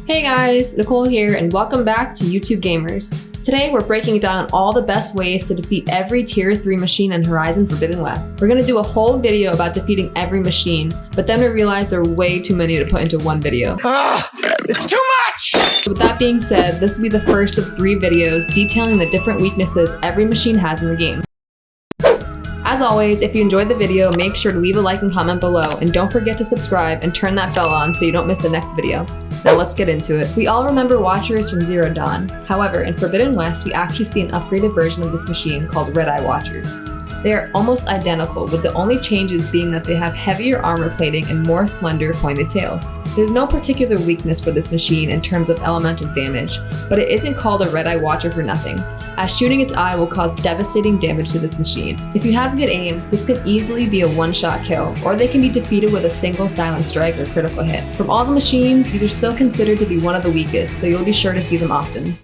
Hey guys, Nicole here and welcome back to YouTube Gamers. Today we're breaking down all the best ways to defeat every tier 3 machine in Horizon Forbidden West. We're going to do a whole video about defeating every machine, but then we realized there are way too many to put into one video. It's too much! With that being said, this will be the first of 3 videos detailing the different weaknesses every machine has in the game. As always, if you enjoyed the video, make sure to leave a like and comment below, and don't forget to subscribe and turn that bell on so you don't miss the next video. Now let's get into it. We all remember Watchers from Zero Dawn. However, in Forbidden West, we actually see an upgraded version of this machine called Redeye Watchers. They are almost identical, with the only changes being that they have heavier armor plating and more slender pointed tails. There's no particular weakness for this machine in terms of elemental damage, but it isn't called a Redeye Watcher for nothing, as shooting its eye will cause devastating damage to this machine. If you have good aim, this can easily be a one-shot kill, or they can be defeated with a single silent strike or critical hit. From all the machines, these are still considered to be one of the weakest, so you'll be sure to see them often.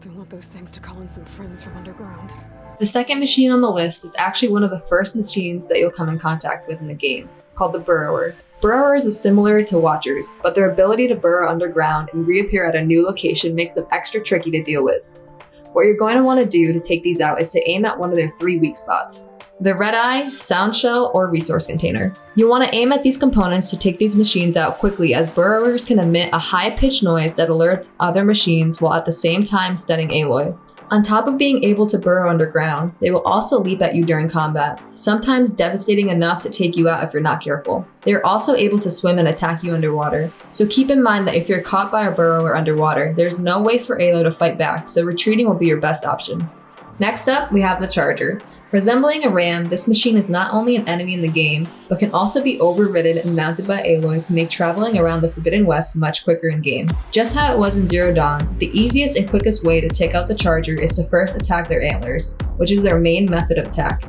Don't want those things to call in some friends from underground. The second machine on the list is actually one of the first machines that you'll come in contact with in the game, called the Burrower. Burrowers is similar to Watchers, but their ability to burrow underground and reappear at a new location makes them extra tricky to deal with. What you're going to want to do to take these out is to aim at one of their 3 weak spots: the red eye, sound shell, or resource container. You'll want to aim at these components to take these machines out quickly, as burrowers can emit a high-pitched noise that alerts other machines while at the same time stunning Aloy. On top of being able to burrow underground, they will also leap at you during combat, sometimes devastating enough to take you out if you're not careful. They are also able to swim and attack you underwater, so keep in mind that if you're caught by a burrower underwater, there's no way for Aloy to fight back, so retreating will be your best option. Next up, we have the Charger. Resembling a ram, this machine is not only an enemy in the game, but can also be overridden and mounted by Aloy to make traveling around the Forbidden West much quicker in-game. Just how it was in Zero Dawn, the easiest and quickest way to take out the Charger is to first attack their antlers, which is their main method of attack.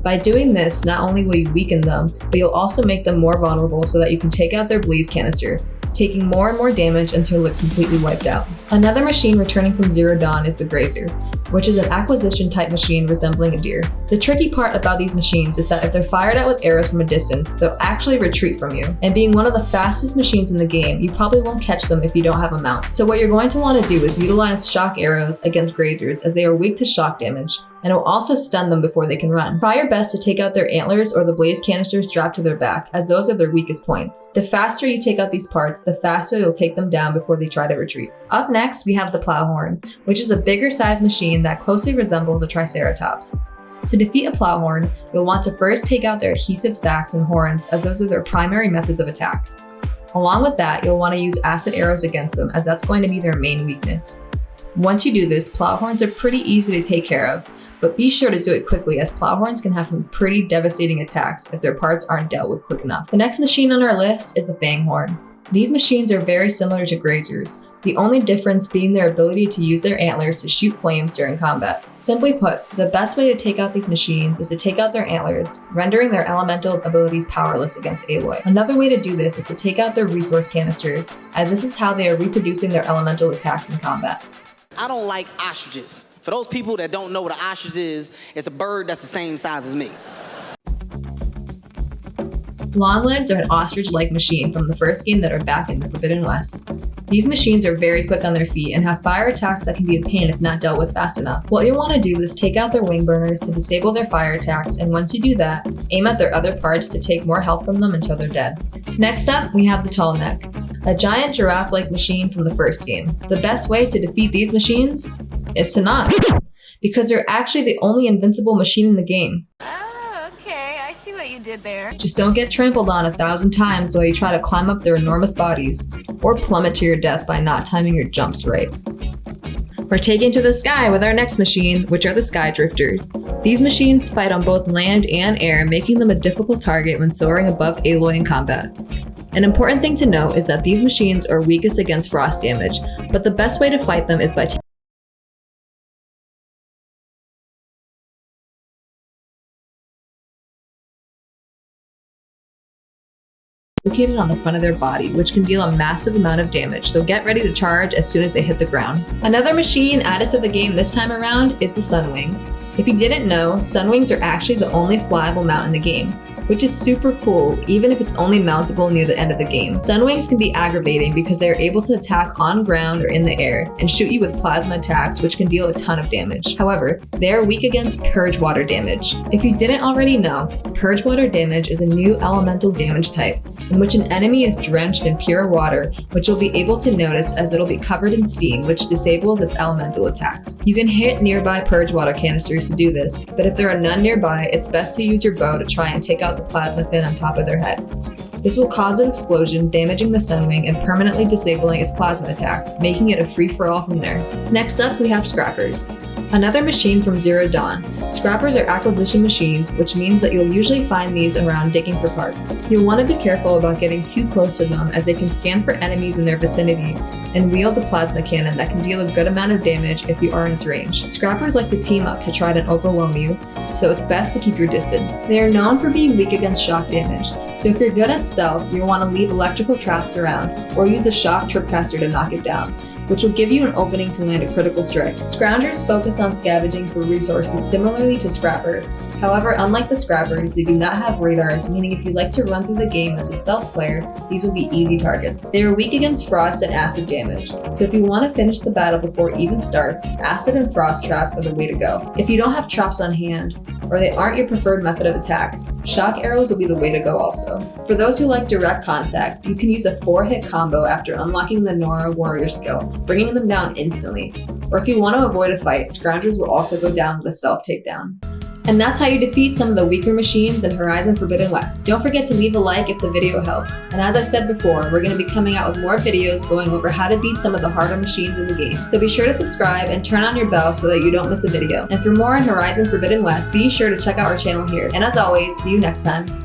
By doing this, not only will you weaken them, but you'll also make them more vulnerable so that you can take out their blaze canister, taking more and more damage until they're completely wiped out. Another machine returning from Zero Dawn is the Grazer, which is an acquisition type machine resembling a deer. The tricky part about these machines is that if they're fired at with arrows from a distance, they'll actually retreat from you. And being one of the fastest machines in the game, you probably won't catch them if you don't have a mount. So what you're going to want to do is utilize shock arrows against Grazers, as they are weak to shock damage, and it will also stun them before they can run. Try your best to take out their antlers or the blaze canisters strapped to their back, as those are their weakest points. The faster you take out these parts, the faster you'll take them down before they try to retreat. Up next, we have the Plowhorn, which is a bigger size machine that closely resembles a Triceratops. To defeat a Plowhorn, you'll want to first take out their adhesive sacks and horns, as those are their primary methods of attack. Along with that, you'll want to use acid arrows against them, as that's going to be their main weakness. Once you do this, Plowhorns are pretty easy to take care of, but be sure to do it quickly, as Plowhorns can have some pretty devastating attacks if their parts aren't dealt with quick enough. The next machine on our list is the Fanghorn. These machines are very similar to Grazers, the only difference being their ability to use their antlers to shoot flames during combat. Simply put, the best way to take out these machines is to take out their antlers, rendering their elemental abilities powerless against Aloy. Another way to do this is to take out their resource canisters, as this is how they are reproducing their elemental attacks in combat. I don't like ostriches. For those people that don't know what an ostrich is, it's a bird that's the same size as me. Longlegs are an ostrich-like machine from the first game that are back in the Forbidden West. These machines are very quick on their feet and have fire attacks that can be a pain if not dealt with fast enough. What you'll want to do is take out their wing burners to disable their fire attacks, and once you do that, aim at their other parts to take more health from them until they're dead. Next up, we have the Tall Neck, a giant giraffe-like machine from the first game. The best way to defeat these machines is to not, because they're actually the only invincible machine in the game. See what you did there. Just don't get trampled on 1,000 times while you try to climb up their enormous bodies, or plummet to your death by not timing your jumps right. We're taken to the sky with our next machine, which are the Skydrifters. These machines fight on both land and air, making them a difficult target when soaring above Aloy in combat. An important thing to note is that these machines are weakest against frost damage, but the best way to fight them is by located on the front of their body, which can deal a massive amount of damage, so get ready to charge as soon as they hit the ground. Another machine added to the game this time around is the Sunwing. If you didn't know, Sunwings are actually the only flyable mount in the game. which is super cool even if it's only mountable near the end of the game. Sunwings can be aggravating because they are able to attack on ground or in the air and shoot you with plasma attacks, which can deal a ton of damage. However, they are weak against Purge Water damage. If you didn't already know, Purge Water damage is a new elemental damage type in which an enemy is drenched in pure water, which you'll be able to notice as it'll be covered in steam, which disables its elemental attacks. You can hit nearby Purge Water canisters to do this, but if there are none nearby, it's best to use your bow to try and take out the plasma fin on top of their head. This will cause an explosion, damaging the Sunwing and permanently disabling its plasma attacks, making it a free-for-all from there. Next up, we have Scrappers. Another machine from Zero Dawn. Scrappers are acquisition machines, which means that you'll usually find these around digging for parts. You'll want to be careful about getting too close to them as they can scan for enemies in their vicinity and wield a plasma cannon that can deal a good amount of damage if you are in its range. Scrappers like to team up to try to overwhelm you, so it's best to keep your distance. They are known for being weak against shock damage, so if you're good at stealth, you'll want to leave electrical traps around or use a shock tripcaster to knock it down, which will give you an opening to land a critical strike. Scroungers focus on scavenging for resources similarly to Scrappers. However, unlike the Scrappers, they do not have radars, meaning if you like to run through the game as a stealth player, these will be easy targets. They are weak against frost and acid damage, so if you want to finish the battle before it even starts, acid and frost traps are the way to go. If you don't have traps on hand, or they aren't your preferred method of attack, shock arrows will be the way to go also. For those who like direct contact, you can use a 4-hit combo after unlocking the Nora warrior skill, bringing them down instantly. Or if you want to avoid a fight, Scroungers will also go down with a stealth takedown. And that's how you defeat some of the weaker machines in Horizon Forbidden West. Don't forget to leave a like if the video helped. And as I said before, we're going to be coming out with more videos going over how to beat some of the harder machines in the game. So be sure to subscribe and turn on your bell so that you don't miss a video. And for more on Horizon Forbidden West, be sure to check out our channel here. And as always, see you next time.